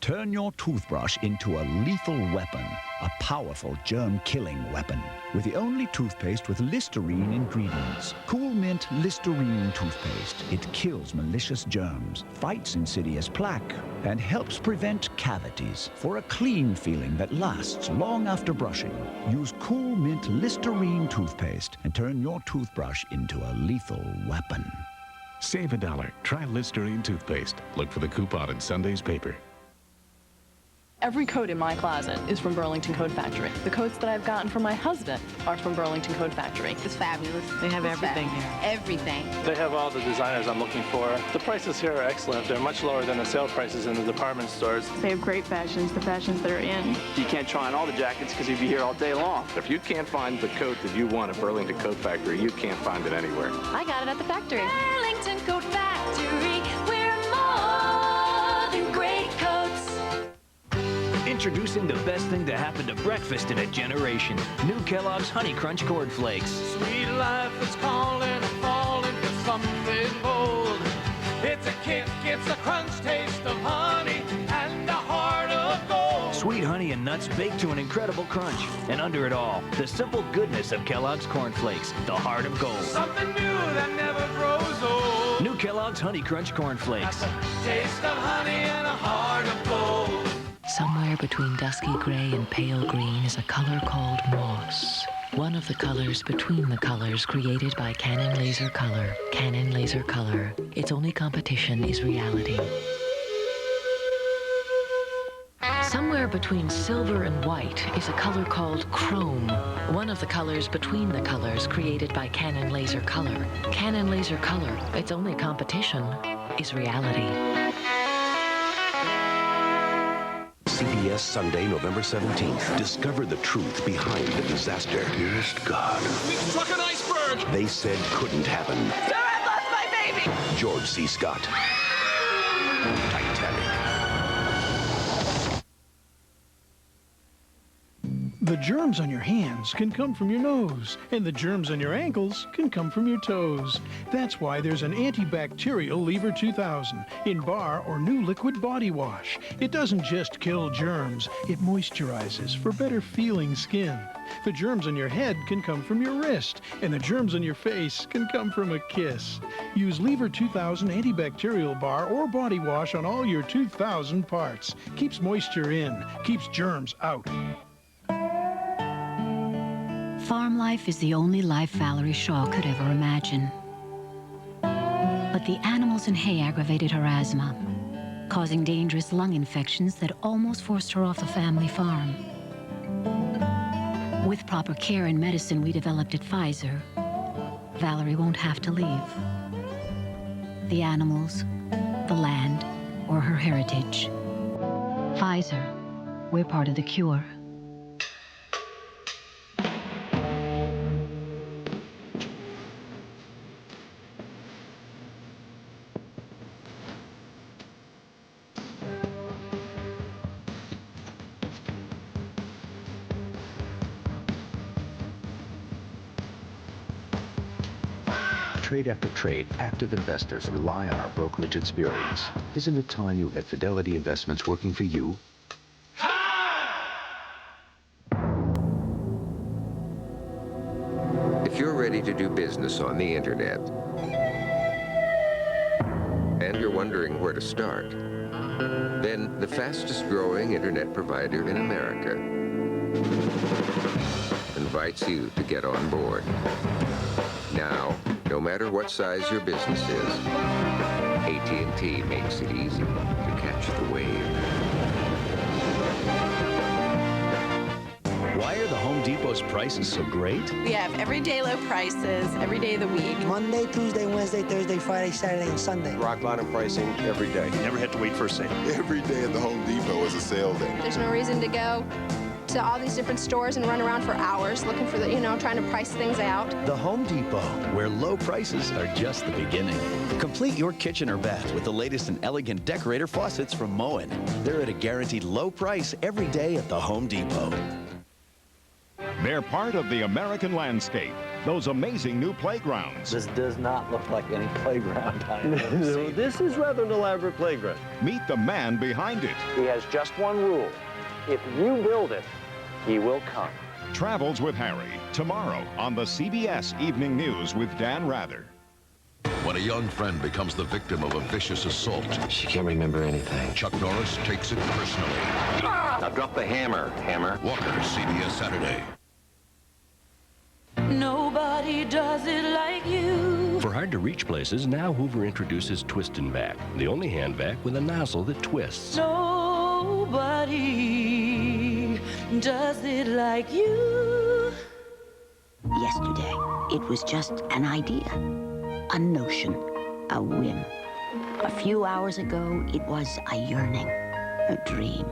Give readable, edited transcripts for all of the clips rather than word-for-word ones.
Turn your toothbrush into a lethal weapon, a powerful germ-killing weapon, with the only toothpaste with Listerine ingredients. Cool Mint Listerine toothpaste. It kills malicious germs, fights insidious plaque, and helps prevent cavities for a clean feeling that lasts long after brushing. Use Cool Mint Listerine toothpaste and turn your toothbrush into a lethal weapon. Save $1. Try Listerine toothpaste. Look for the coupon in Sunday's paper. Every coat in my closet is from Burlington Coat Factory. The coats that I've gotten from my husband are from Burlington Coat Factory. It's fabulous. They have everything here. Everything. They have all the designers I'm looking for. The prices here are excellent. They're much lower than the sale prices in the department stores. They have great fashions, the fashions that are in. You can't try on all the jackets because you'd be here all day long. If you can't find the coat that you want at Burlington Coat Factory, you can't find it anywhere. I got it at the factory. Burlington Coat Factory, we're more than great coats. Introducing the best thing to happen to breakfast in a generation. New Kellogg's Honey Crunch Corn Flakes. Sweet life is calling and falling for something bold. It's a kick, it's a crunch taste of honey and a heart of gold. Sweet honey and nuts baked to an incredible crunch. And under it all, the simple goodness of Kellogg's Corn Flakes, the heart of gold. Something new that never grows old. New Kellogg's Honey Crunch Corn Flakes. Taste of honey and a heart of gold. Somewhere between dusky gray and pale green is a color called moss. One of the colors between the colors created by Canon Laser Color. Canon Laser Color. Its only competition is reality. Somewhere between silver and white is a color called chrome. One of the colors between the colors created by Canon Laser Color. Canon Laser Color. Its only competition is reality. CBS Sunday, November 17th. Discover the truth behind the disaster. Dearest God. We struck an iceberg! They said couldn't happen. Sir, I lost my baby! George C. Scott. Titanic. The germs on your hands can come from your nose, and the germs on your ankles can come from your toes. That's why there's an antibacterial Lever 2000 in bar or new liquid body wash. It doesn't just kill germs, it moisturizes for better feeling skin. The germs on your head can come from your wrist, and the germs on your face can come from a kiss. Use Lever 2000 antibacterial bar or body wash on all your 2,000 parts. Keeps moisture in, keeps germs out. Farm life is the only life Valerie Shaw could ever imagine. But the animals in hay aggravated her asthma, causing dangerous lung infections that almost forced her off the family farm. With proper care and medicine we developed at Pfizer, Valerie won't have to leave. The animals, the land, or her heritage. Pfizer, we're part of the cure. Trade after trade, active investors rely on our brokerage experience. Isn't it time you had Fidelity Investments working for you? If you're ready to do business on the internet, and you're wondering where to start, then the fastest growing internet provider in America invites you to get on board. Now, no matter what size your business is, AT&T makes it easy to catch the wave. Why are the Home Depot's prices so great? We have everyday low prices every day of the week. Monday, Tuesday, Wednesday, Thursday, Friday, Saturday, and Sunday. Rock bottom pricing every day. Never have to wait for a sale. Every day at the Home Depot is a sale day. There's no reason to go to all these different stores and run around for hours looking for trying to price things out. The Home Depot, where low prices are just the beginning. Complete your kitchen or bath with the latest and elegant decorator faucets from Moen. They're at a guaranteed low price every day at the Home Depot. They're part of the American landscape. those amazing new playgrounds. This does not look like any playground I have ever No, seen. this is rather an elaborate playground. Meet the man behind it. He has just one rule. If you build it, he will come. Travels with Harry, tomorrow on the CBS Evening News with Dan Rather. When a young friend becomes the victim of a vicious assault, She can't remember anything. Chuck Norris takes it personally. Now drop the hammer, Hammer. Walker, CBS Saturday. Nobody does it like you. For hard-to-reach places, now Hoover introduces Twist and Vac, the only hand vac with a nozzle that twists. Nobody does it like you. Yesterday, it was just an idea, a notion, a whim. A few hours ago, it was a yearning, a dream.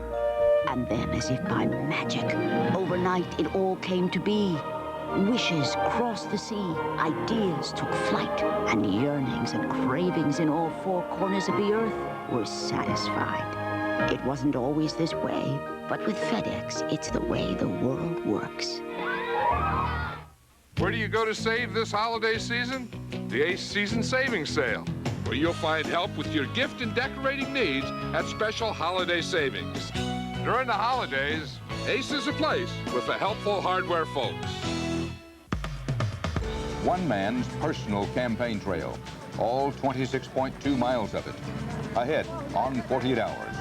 And then, as if by magic, overnight, it all came to be. Wishes crossed the sea, ideas took flight, and yearnings and cravings in all four corners of the earth were satisfied. It wasn't always this way, but with FedEx, it's the way the world works. Where do you go to save this holiday season? The Ace Season Savings Sale, where you'll find help with your gift and decorating needs at special holiday savings. During the holidays, Ace is a place with the helpful hardware folks. One man's personal campaign trail, all 26.2 miles of it. Ahead on 48 Hours.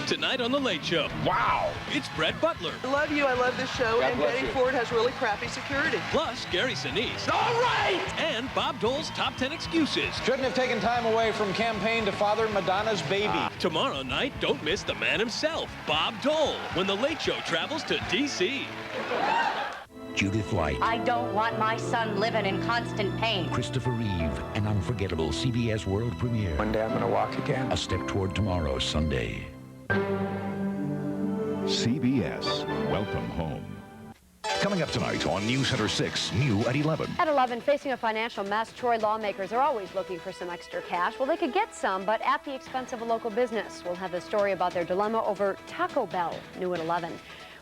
Tonight on The Late Show. Wow! It's Brett Butler. I love you. I love this show. God and bless Betty you. Ford has really crappy security. Plus, Gary Sinise. All right! And Bob Dole's Top 10 Excuses. Shouldn't have taken time away from campaign to father Madonna's baby. Tomorrow night, don't miss the man himself, Bob Dole, when The Late Show travels to D.C. Judith Light, I don't want my son living in constant pain. Christopher Reeve, an unforgettable CBS world premiere. One day I'm gonna walk again. A Step Toward Tomorrow, Sunday. CBS, welcome home. Coming up tonight on News Center 6, new at 11. At 11, facing a financial mess, Troy lawmakers are always looking for some extra cash. Well, they could get some, but at the expense of a local business. We'll have a story about their dilemma over Taco Bell, new at 11.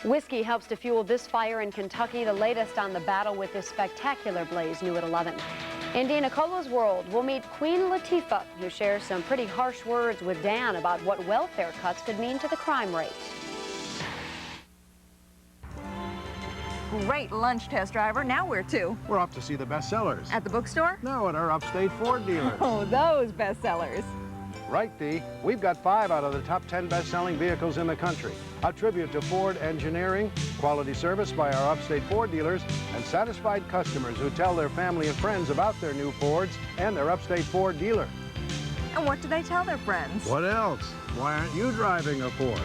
Whiskey helps to fuel this fire in Kentucky, the latest on the battle with this spectacular blaze, new at 11. In Dina Colo's world, we'll meet Queen Latifah, who shares some pretty harsh words with Dan about what welfare cuts could mean to the crime rate. Great lunch, test driver. Now where to? We're off to see the bestsellers. At the bookstore? No, at our upstate Ford dealer. Oh, those bestsellers. Right, Dee. We've got 5 out of the top 10 best-selling vehicles in the country. A tribute to Ford engineering, quality service by our upstate Ford dealers, and satisfied customers who tell their family and friends about their new Fords and their upstate Ford dealer. And what do they tell their friends? What else? Why aren't you driving a Ford?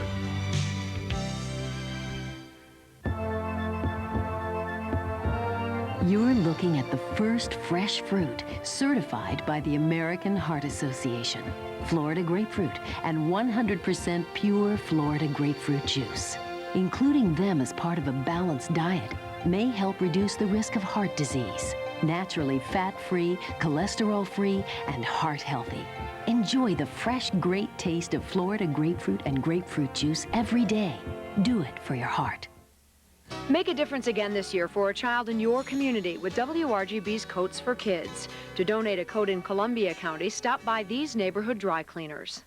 You're looking at the first fresh fruit certified by the American Heart Association. Florida grapefruit and 100% pure Florida grapefruit juice. Including them as part of a balanced diet may help reduce the risk of heart disease. Naturally fat-free, cholesterol-free, and heart-healthy. Enjoy the fresh, great taste of Florida grapefruit and grapefruit juice every day. Do it for your heart. Make a difference again this year for a child in your community with WRGB's Coats for Kids. To donate a coat in Columbia County, stop by these neighborhood dry cleaners.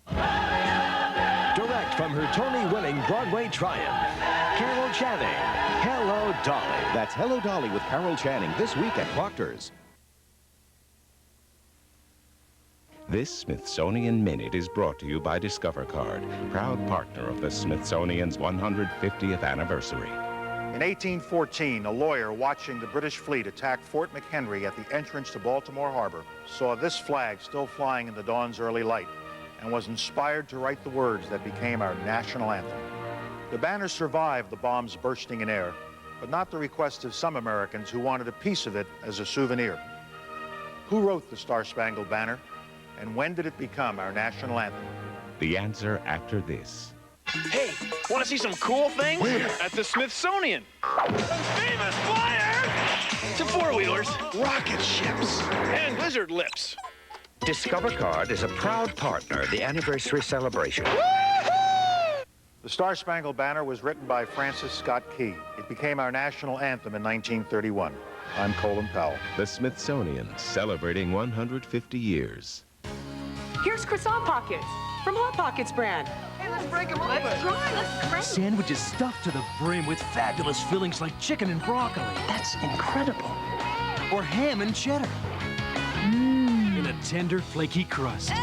Direct from her Tony-winning Broadway triumph, Carol Channing, Hello Dolly. That's Hello Dolly with Carol Channing this week at Proctor's. This Smithsonian Minute is brought to you by Discover Card, proud partner of the Smithsonian's 150th anniversary. In 1814, a lawyer watching the British fleet attack Fort McHenry at the entrance to Baltimore Harbor saw this flag still flying in the dawn's early light and was inspired to write the words that became our national anthem. The banner survived the bombs bursting in air, but not the request of some Americans who wanted a piece of it as a souvenir. Who wrote the Star-Spangled Banner? And when did it become our national anthem? The answer after this. Hey, want to see some cool things? Where? At the Smithsonian. Famous flyers! To four-wheelers, rocket ships, and lizard lips. Discover Card is a proud partner of the anniversary celebration. The Star-Spangled Banner was written by Francis Scott Key. It became our national anthem in 1931. I'm Colin Powell. The Smithsonian, celebrating 150 years. Here's croissant pockets from Hot Pockets brand. Hey, let's break them open. Let's try. Let's great. Sandwiches stuffed to the brim with fabulous fillings like chicken and broccoli. That's incredible. Or ham and cheddar. In a tender, flaky crust.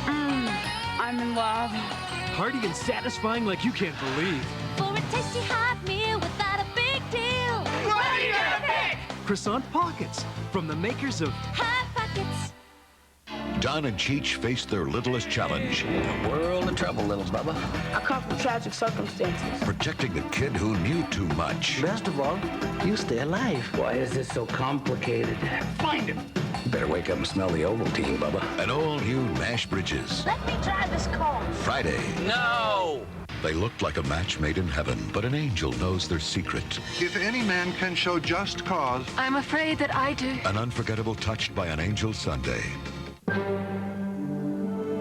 I'm in love. Hearty and satisfying like you can't believe. For a tasty hot meal without a big deal. What are you gonna pick? Croissant Pockets from the makers of Hot Pockets. Don and Cheech face their littlest challenge. A world of trouble, little Bubba. I come from tragic circumstances. Protecting the kid who knew too much. Best of all, you stay alive. Why is this so complicated? Find him. Better wake up and smell the Ovaltine, Bubba. An all-new Nash Bridges. Let me drive this car. Friday. No! They looked like a match made in heaven, but an angel knows their secret. If any man can show just cause, I'm afraid that I do. An unforgettable touched by an angel Sunday.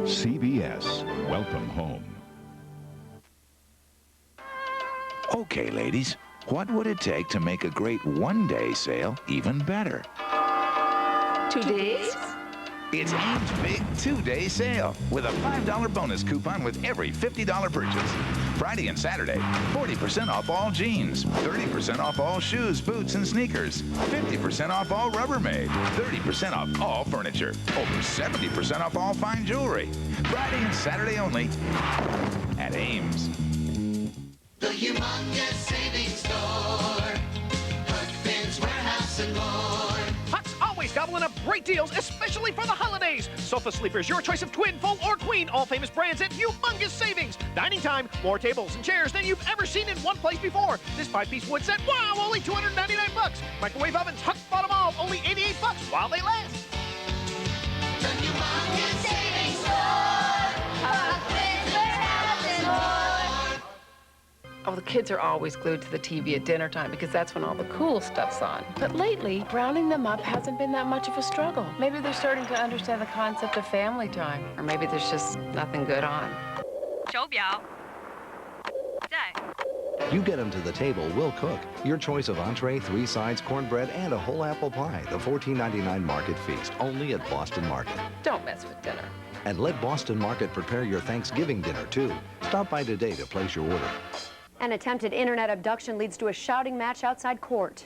CBS, welcome home. Okay, ladies, what would it take to make a great one-day sale even better? 2 days? It's Ames' big two-day sale with a $5 bonus coupon with every $50 purchase. Friday and Saturday, 40% off all jeans, 30% off all shoes, boots, and sneakers, 50% off all Rubbermaid, 30% off all furniture, over 70% off all fine jewelry. Friday and Saturday only at Ames. The humongous savings store, Huck Finn's Warehouse and more. Huck's always gobbling up great deals, especially for the holidays. Sofa sleepers, your choice of twin, full, or queen. All famous brands at humongous savings. Dining time, more tables and chairs than you've ever seen in one place before. This 5-piece wood set, wow, only $299. Microwave ovens, Huck's bought them all, only $88 while they last. The humongous savings store, Huck Finn's Warehouse and more. Oh, the kids are always glued to the TV at dinner time because that's when all the cool stuff's on. But lately, rounding them up hasn't been that much of a struggle. Maybe they're starting to understand the concept of family time. Or maybe there's just nothing good on. You get them to the table, we'll cook. Your choice of entree, 3 sides, cornbread, and a whole apple pie. The $14.99 Market Feast, only at Boston Market. Don't mess with dinner. And let Boston Market prepare your Thanksgiving dinner, too. Stop by today to place your order. An attempted internet abduction leads to a shouting match outside court.